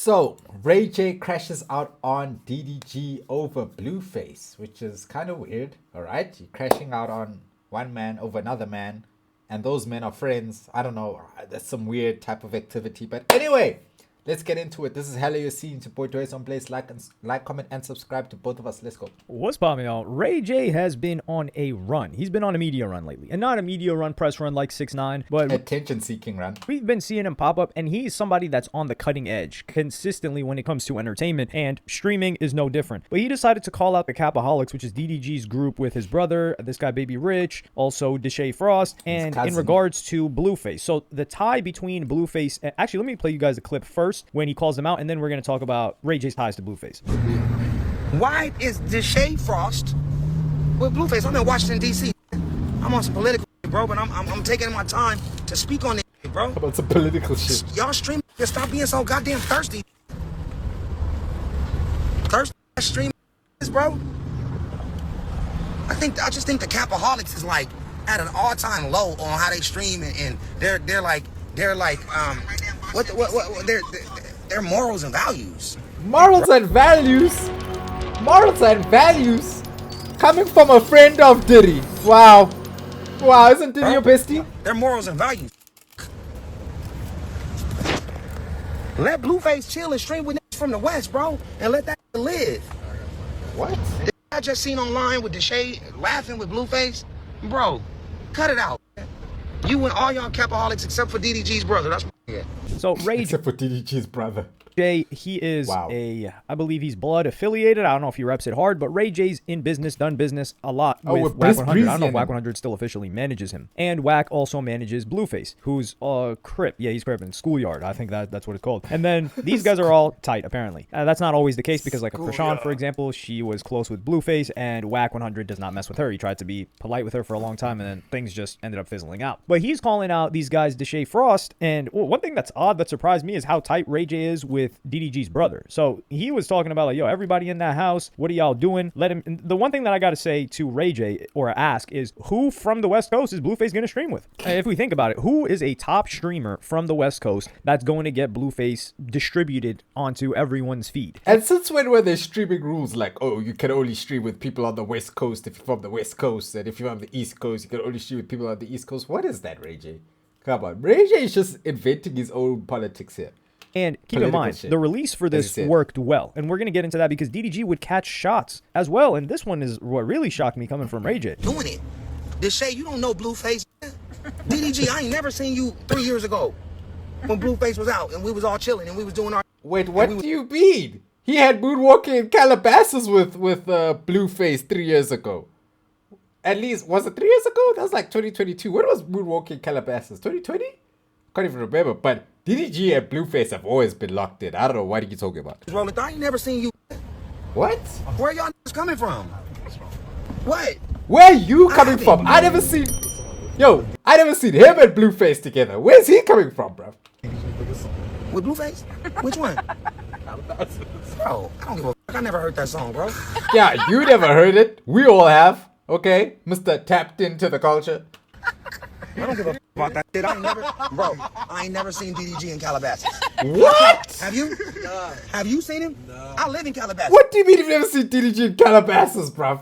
So, Ray J crashes out on DDG over Blueface, which is kind of weird, alright? You're crashing out on one man over another man, and those men are friends. I don't know, that's some weird type of activity. But anyway, let's get into it. This is Hello You're Seeing, your boy N3on Place. Like, comment, and subscribe to both of us. Let's go. What's popping, y'all? Ray J has been on a run. He's been on a media run lately. And not a media run, press run like 6ix9ine, but attention-seeking run. We've been seeing him pop up, and he's somebody that's on the cutting edge consistently when it comes to entertainment, and streaming is no different. But he decided to call out the Capaholics, which is DDG's group with his brother, this guy Baby Rich, also Deshae Frost, and in regards to Blueface. So the tie between Blueface, actually, let me play you guys a clip first when he calls them out, and then we're going to talk about Ray J's ties to Blueface. Why is Deshae Frost with Blueface? I'm in Washington, D.C. I'm on some political shit, bro, but I'm taking my time to speak on this shit, bro. About some political shit. Y'all stream, just stop being so goddamn thirsty. Thirsty stream, bro. I just think the Capaholics is like at an all-time low on how they stream, and they're like their morals and values. Morals and values? Morals and values? Coming from a friend of Diddy. Wow. Wow, isn't Diddy your bestie? Their morals and values. Let Blueface chill and stream with niggas from the West, bro, and let that live. What? I just seen online with Deshae laughing with Blueface. Bro, cut it out. You and all y'all Capaholics except for DDG's brother. That's yeah. So Ray Except for DDG's brother. J, he is I believe he's blood affiliated. I don't know if he reps it hard, but Ray J's in business, done business a lot with Wack 100. I don't know if Wack 100 still officially manages him. And Wack also manages Blueface, who's Crip. Yeah, he's Crip in Schoolyard. I think that's what it's called. And then these guys are all tight, apparently. That's not always the case because like a Krishan, for example, she was close with Blueface, and Wack 100 does not mess with her. He tried to be polite with her for a long time, and then things just ended up fizzling out. But he's calling out these guys, Deshae Frost, and one thing that's odd that surprised me is how tight Ray J is with DDG's brother. So he was talking about like, yo, everybody in that house, what are y'all doing? Let him. The one thing that I got to say to Ray J or ask is who from the West Coast is Blueface going to stream with? If we think about it, who is a top streamer from the West Coast that's going to get Blueface distributed onto everyone's feed? And since when were there streaming rules like, oh, you can only stream with people on the West Coast if you're from the West Coast, and if you're on the East Coast, you can only stream with people on the East Coast? What is that, Ray J? Come on. Ray J is just inventing his own politics here. And keep in mind, the release for this worked well. And we're going to get into that because DDG would catch shots as well. And this one is what really shocked me coming from Ray J. Doing it. Deshae, you don't know Blueface. DDG, I ain't never seen you 3 years ago when Blueface was out and we was all chilling and we was doing our... Wait, what do you mean? He had moonwalking in Calabasas with Blueface 3 years ago. At least, was it 3 years ago? That was like 2022. When was moonwalking in Calabasas? 2020? Can't even remember, but DDG and Blueface have always been locked in. I don't know what are you talking about. Rolling, I ain't never seen you. What? Where y'all coming from? What? Where are you coming from? I never seen... Yo, I never seen him and Blueface together. Where's he coming from, bro? With Blueface? Which one? Bro, I don't give a fuck. I never heard that song, bro. Yeah, you never heard it. We all have. Okay? Mr. Tapped into the culture. I don't give a about that shit. I ain't never seen DDG in Calabasas. What? Have you? Have you seen him? No. I live in Calabasas. What do you mean you've never seen DDG in Calabasas, bruv?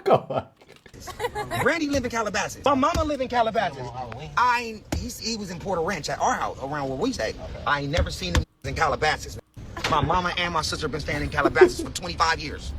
Come on. Randy live in Calabasas. My mama live in Calabasas. He was in Porter Ranch at our house, around where we stay. Okay. I ain't never seen him in Calabasas. My mama and my sister been staying in Calabasas for 25 years.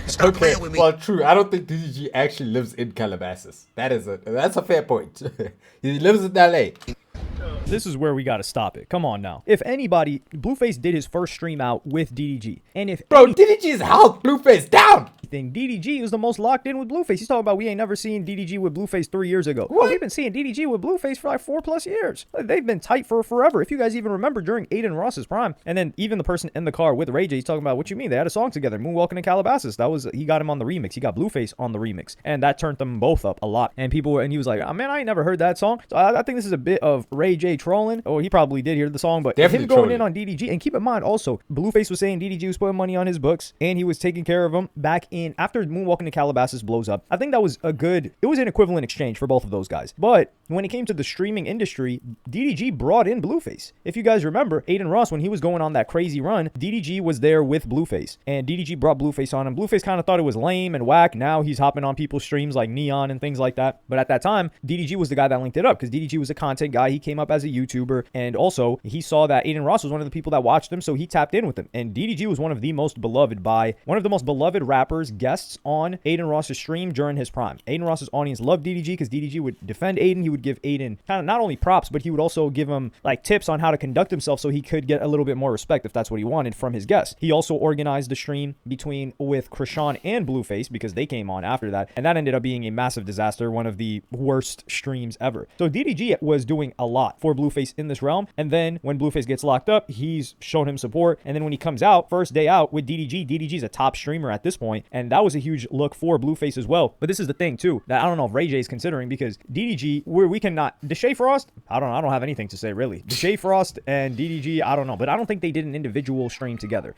Stop playing with me. Well, true. I don't think DDG actually lives in Calabasas. That's a fair point. He lives in LA. This is where we got to stop it. Come on now. If anybody, Blueface did his first stream out with DDG. And if DDG's held Blueface down. DDG is the most locked in with Blueface. He's talking about we ain't never seen DDG with Blueface 3 years ago. Well, we've been seeing DDG with Blueface for like 4+ years. They've been tight for forever. If you guys even remember during Aiden Ross's prime, and then even the person in the car with Ray J, he's talking about what you mean. They had a song together, Moonwalking in Calabasas. He got him on the remix. He got Blueface on the remix, and that turned them both up a lot. And he was like, oh man, I ain't never heard that song. So I think this is a bit of Ray J Ray trolling. Oh, he probably did hear the song, but definitely him going in on DDG. And keep in mind also, Blueface was saying DDG was putting money on his books and he was taking care of him back in after Moonwalking to Calabasas blows up. I think that was it was an equivalent exchange for both of those guys. But when it came to the streaming industry, DDG brought in Blueface. If you guys remember, Adin Ross, when he was going on that crazy run, DDG was there with Blueface. And DDG brought Blueface on, and Blueface kind of thought it was lame and whack. Now he's hopping on people's streams like N3on and things like that. But at that time, DDG was the guy that linked it up because DDG was a content guy. He came up as a YouTuber, and also he saw that Adin Ross was one of the people that watched him, so he tapped in with him. And DDG was one of the most beloved rappers, guests on Adin Ross's stream during his prime. Adin Ross's audience loved DDG because DDG would defend Adin. He would give Adin kind of not only props, but he would also give him like tips on how to conduct himself so he could get a little bit more respect if that's what he wanted from his guests. He also organized the stream with Krishan and Blueface because they came on after that, and that ended up being a massive disaster, one of the worst streams ever. So DDG was doing a lot for Blueface in this realm, and then when Blueface gets locked up, he's shown him support, and then when he comes out, first day out with DDG's a top streamer at this point, and that was a huge look for Blueface as well. But this is the thing too that I don't know if Ray J is considering, because DDG, we cannot Deshae Frost, I don't have anything to say really. Deshae Frost and DDG, I don't know, but I don't think they did an individual stream together.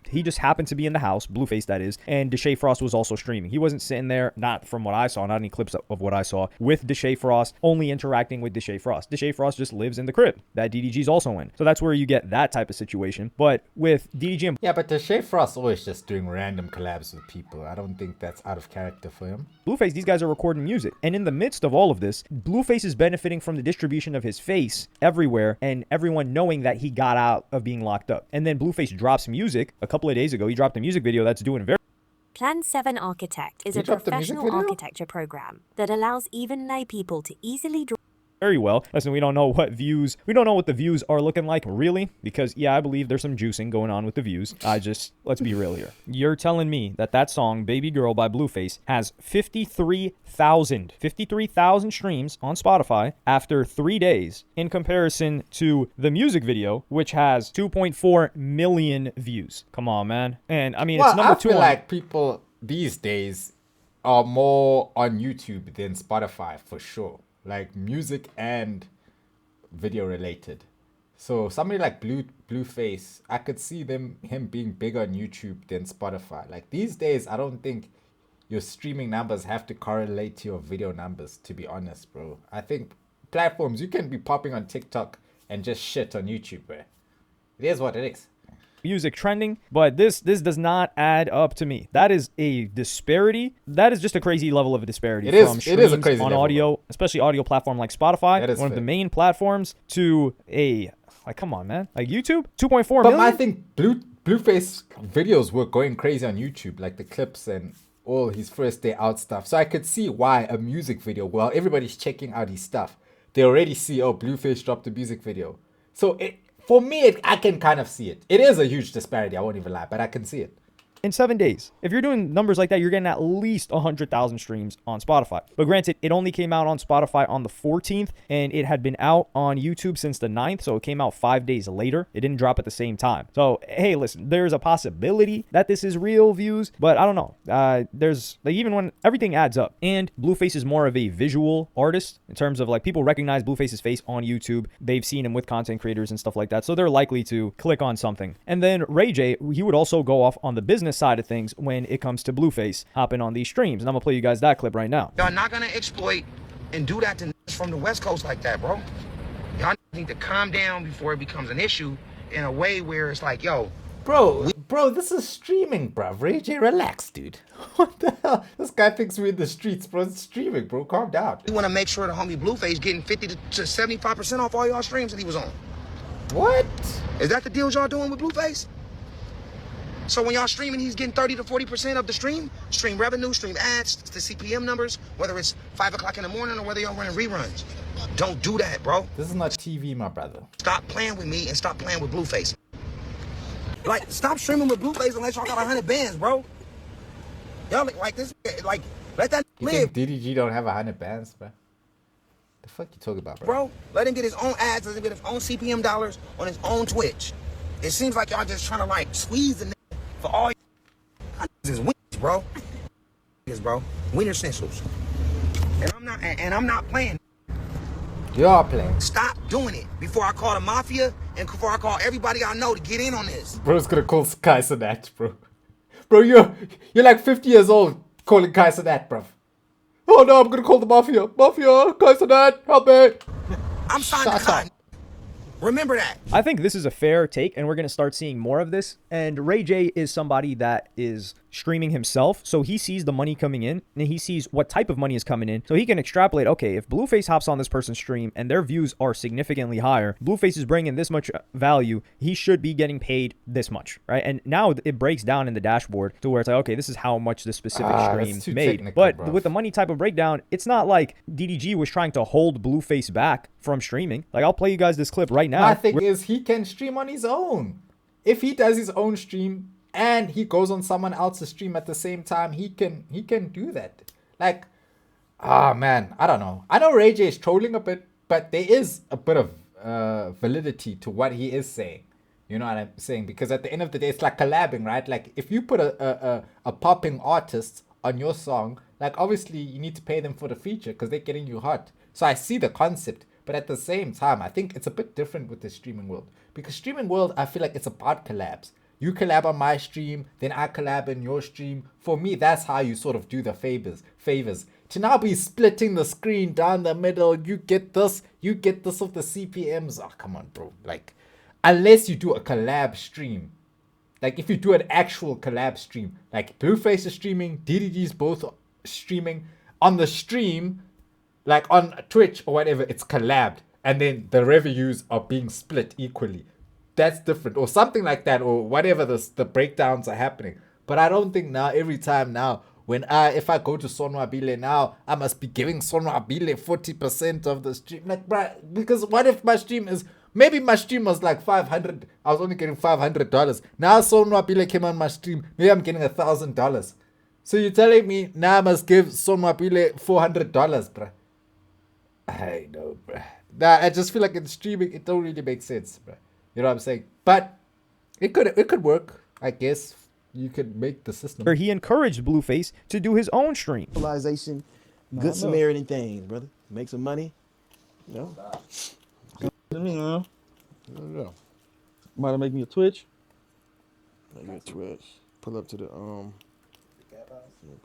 He just happened to be in the house, Blueface that is, and Deshae Frost was also streaming. He wasn't sitting there, not from what I saw, not any clips of what I saw, with Deshae Frost, only interacting with Deshae Frost. Deshae Frost just lives in the crib that DDG's also in. So that's where you get that type of situation. But with DDG and... Yeah, but Deshae Frost always just doing random collabs with people. I don't think that's out of character for him. Blueface, these guys are recording music. And in the midst of all of this, Blueface is benefiting from the distribution of his face everywhere and everyone knowing that he got out of being locked up. And then Blueface drops music. A couple of days ago, he dropped a music video that's doing very... Plan 7 Architect is a professional architecture program that allows even lay people to easily draw very well. Listen, we don't know what the views are looking like really, because yeah, I believe there's some juicing going on with the views. Let's be real here. You're telling me that song Baby Girl by Blueface has 53,000 streams on Spotify after 3 days, in comparison to the music video, which has 2.4 million views. Come on, man. And I mean, it's number two. I feel like people these days are more on YouTube than Spotify for sure. Like music and video related. So somebody like Blueface, I could see him being bigger on YouTube than Spotify. Like these days, I don't think your streaming numbers have to correlate to your video numbers, to be honest, bro. I think platforms, you can be popping on TikTok and just shit on YouTube, bro. It is what it is. Music trending, but this does not add up to me. That is a disparity. That is just a crazy level of a disparity. It is a crazy on level, audio, bro. Especially audio platform like Spotify, one of the main platforms, to a come on, man, like YouTube, 2.4 million. But I think Blueface videos were going crazy on YouTube, like the clips and all his first day out stuff. So I could see why a music video, well, everybody's checking out his stuff. They already see, oh, Blueface dropped a music video. So for me, I can kind of see it. It is a huge disparity, I won't even lie, but I can see it. In 7 days, if you're doing numbers like that, you're getting at least 100,000 streams on Spotify. But granted, it only came out on Spotify on the 14th, and it had been out on YouTube since the 9th, so it came out 5 days later. It didn't drop at the same time. So, hey, listen, there's a possibility that this is real views, but I don't know. There's, like, even when everything adds up, and Blueface is more of a visual artist in terms of, like, people recognize Blueface's face on YouTube. They've seen him with content creators and stuff like that, so they're likely to click on something. And then Ray J, he would also go off on the business side of things when it comes to Blueface hopping on these streams, and I'm gonna play you guys that clip right now. Y'all not gonna exploit and do that to niggas from the West Coast like that, bro. Y'all need to calm down before it becomes an issue in a way where it's like, yo, bro, this is streaming, bro. Ray J, relax, dude. What the hell? This guy thinks we're in the streets, bro. It's streaming, bro. Calm down. We want to make sure the homie Blueface getting 50 to 75% off all y'all streams that he was on. What? Is that the deals y'all doing with Blueface? So when y'all streaming, he's getting 30 to 40% of the stream revenue, stream ads, the CPM numbers, whether it's 5 o'clock in the morning or whether y'all running reruns. Don't do that, bro. This is not TV, my brother. Stop playing with me and stop playing with Blueface. Like, stop streaming with Blueface unless y'all got 100 bands, bro. Y'all like this, like, let that live. You think DDG don't have 100 bands, bro? The fuck you talking about, bro? Bro, let him get his own ads, let him get his own CPM dollars on his own Twitch. It seems like y'all just trying to, like, squeeze the nigga for all is winners, bro. Bro, winner essentials. And I'm not playing. You are playing. Stop doing it before I call the mafia and before I call everybody I know to get in on this. Bro's gonna call Kaiser that, bro. Bro, you're like 50 years old calling Kaiser that, bro. Oh no, I'm gonna call the mafia. Mafia, Kaiser that, help me. I'm signed to cotton. Remember that. I think this is a fair take, and we're going to start seeing more of this. And Ray J is somebody that is streaming himself, so he sees the money coming in, and he sees what type of money is coming in, so he can extrapolate, okay, if Blueface hops on this person's stream and their views are significantly higher, Blueface is bringing this much value, he should be getting paid this much, right? And now it breaks down in the dashboard to where it's like, okay, this is how much this specific stream made. But with the money type of breakdown, it's not like DDG was trying to hold Blueface back from streaming. Like, I'll play you guys this clip right now. My thing is, he can stream on his own. If he does his own stream and he goes on someone else's stream at the same time, he can do that. Like, man, I don't know. I know Ray J is trolling a bit, but there is a bit of validity to what he is saying. You know what I'm saying? Because at the end of the day, it's like collabing, right? Like, if you put a popping artist on your song, like, obviously you need to pay them for the feature because they're getting you hot. So I see the concept. But at the same time, I think it's a bit different with the streaming world. Because streaming world, I feel like it's about collabs. You collab on my stream, then I collab in your stream. For me, that's how you sort of do the favors. To now be splitting the screen down the middle, you get this of the CPMs. Oh, come on, bro. Like, unless you do a collab stream. Like, if you do an actual collab stream. Like, Blueface is streaming, DDG's both streaming. On the stream, like on Twitch or whatever, it's collabed. And then the revenues are being split equally. That's different. Or something like that. Or whatever the breakdowns are happening. But I don't think now, every time now, if I go to Sonwabile now, I must be giving Sonwabile 40% of the stream. Like, bruh, because what if my stream is, maybe my stream was like 500. I was only getting $500. Now Sonwabile came on my stream. Maybe I'm getting $1,000. So you're telling me now I must give Sonwabile $400, bruh. I know, bruh. Nah, I just feel like in streaming, it don't really make sense, bruh. You know what I'm saying? But it could work, I guess. You could make the system. Where he encouraged Blueface to do his own stream. Civilization, good Samaritan things, brother. Make some money. You know? Good to me, man. Yeah. Might make me a Twitch. Make me a Twitch. Pull up to the pull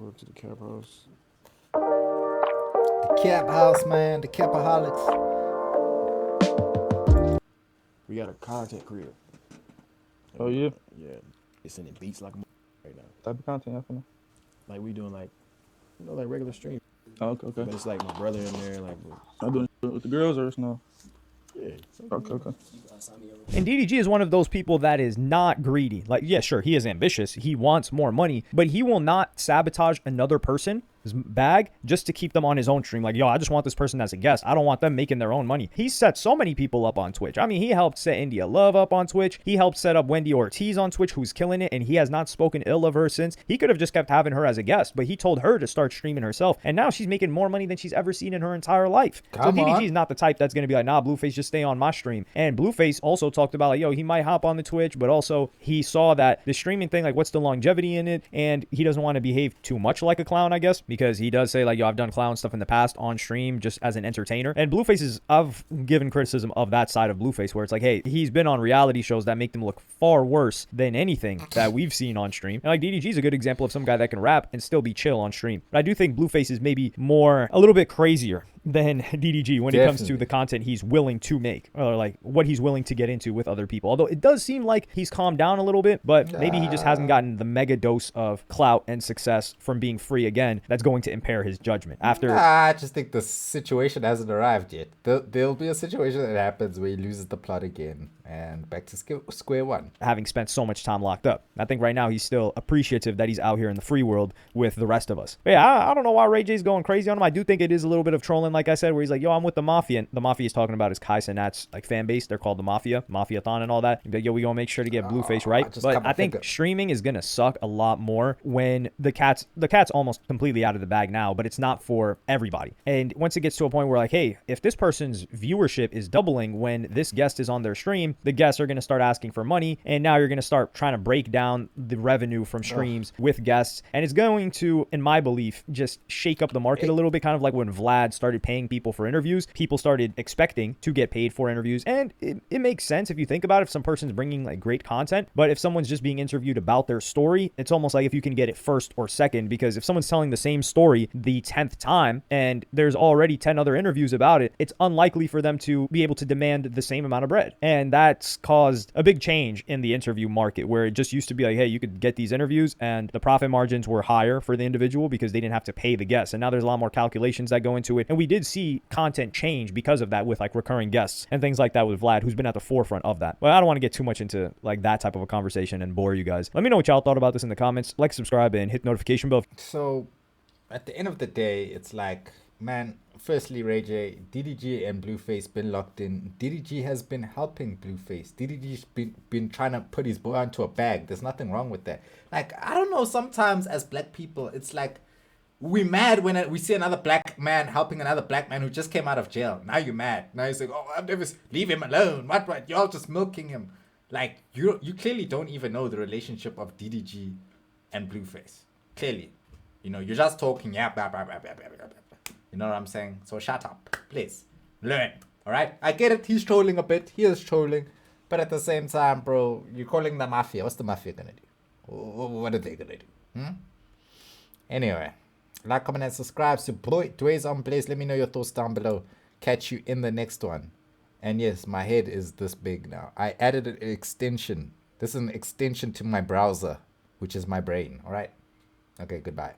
up to the Cap House. The Cap House, man. The Capaholics. We got a content creator. Oh, yeah? Yeah. It's sending beats like a right now. Type of content, I know. Like we doing like, like regular stream. Oh, okay. But it's like my brother in there, like. I'm doing it with the girls or no? Yeah. Okay. And DDG is one of those people that is not greedy. Like, yeah, sure, he is ambitious. He wants more money, but he will not sabotage another person's bag just to keep them on his own stream. Like, yo, I just want this person as a guest. I don't want them making their own money. He set so many people up on Twitch. I mean, he helped set India Love up on Twitch. He helped set up Wendy Ortiz on Twitch, who's killing it, and he has not spoken ill of her since. He could have just kept having her as a guest, but he told her to start streaming herself, and now she's making more money than she's ever seen in her entire life. So DDG is not the type that's going to be like, nah, Blueface, just stay on my stream. And Blueface also talked about, like, yo, he might hop on the Twitch, but also he saw that the streaming thing, like, what's the longevity in it? And he doesn't want to behave too much like a clown, I guess, because he does say, like, yo, I've done clown stuff in the past on stream just as an entertainer. And Blueface I've given criticism of that side of Blueface, where it's like, hey, he's been on reality shows that make them look far worse than anything that we've seen on stream. And like, DDG is a good example of some guy that can rap and still be chill on stream. But I do think Blueface is maybe a little bit crazier than DDG when it comes to the content he's willing to make, or like what he's willing to get into with other people. Although it does seem like he's calmed down a little bit, but maybe he just hasn't gotten the mega dose of clout and success from being free again that's going to impair his judgment. I just think the situation hasn't arrived yet. There'll be a situation that happens where he loses the plot again and back to square one. Having spent so much time locked up, I think right now he's still appreciative that he's out here in the free world with the rest of us. But yeah, I don't know why Ray J's going crazy on him. I do think it is a little bit of trolling, like I said, where he's like, yo, I'm with the Mafia. And the Mafia is talking about his Kai Cenat's like fan base. They're called the Mafia, Mafia-thon and all that. Like, yo, we gonna make sure to get Blueface right. But I think streaming is gonna suck a lot more when the cat's almost completely out of the bag now, but it's not for everybody. And once it gets to a point where like, hey, if this person's viewership is doubling when this guest is on their stream, the guests are gonna start asking for money, and now you're gonna start trying to break down the revenue from streams with guests, and it's going to, in my belief, just shake up the market a little bit, kind of like when Vlad started started paying people for interviews, people started expecting to get paid for interviews. And it makes sense if you think about it, if some person's bringing like great content. But if someone's just being interviewed about their story, it's almost like if you can get it first or second, because if someone's telling the same story the 10th time and there's already 10 other interviews about it, it's unlikely for them to be able to demand the same amount of bread. And that's caused a big change in the interview market, where it just used to be like, hey, you could get these interviews and the profit margins were higher for the individual because they didn't have to pay the guests. And now there's a lot more calculations that go into it. And we did see content change because of that with like recurring guests and things like that with Vlad, who's been at the forefront of that. But I don't want to get too much into like that type of a conversation and bore you guys. Let me know what y'all thought about this in the comments. Like, subscribe, and hit the notification bell. So at the end of the day, it's like, man, firstly, Ray J, DDG and Blueface been locked in. DDG has been helping Blueface. DDG's been trying to put his boy onto a bag. There's nothing wrong with that. Like, I don't know, sometimes as black people, it's like, we mad when we see another black man helping another black man who just came out of jail. Now you're mad. Now you're like, oh, I've never, leave him alone. What? Y'all just milking him. Like, you clearly don't even know the relationship of DDG and Blueface. Clearly. You know, you're just talking, yeah, blah, blah, blah, blah, blah, blah, blah. You know what I'm saying? So shut up, please. Learn, all right? I get it. He's trolling a bit. He is trolling. But at the same time, bro, you're calling the mafia. What's the mafia going to do? What are they going to do? Anyway, like, comment, and subscribe. Support N3on Place. Let me know your thoughts down below. Catch you in the next one. And yes, my head is this big now. I added an extension. This is an extension to my browser, which is my brain, all right? Okay, goodbye.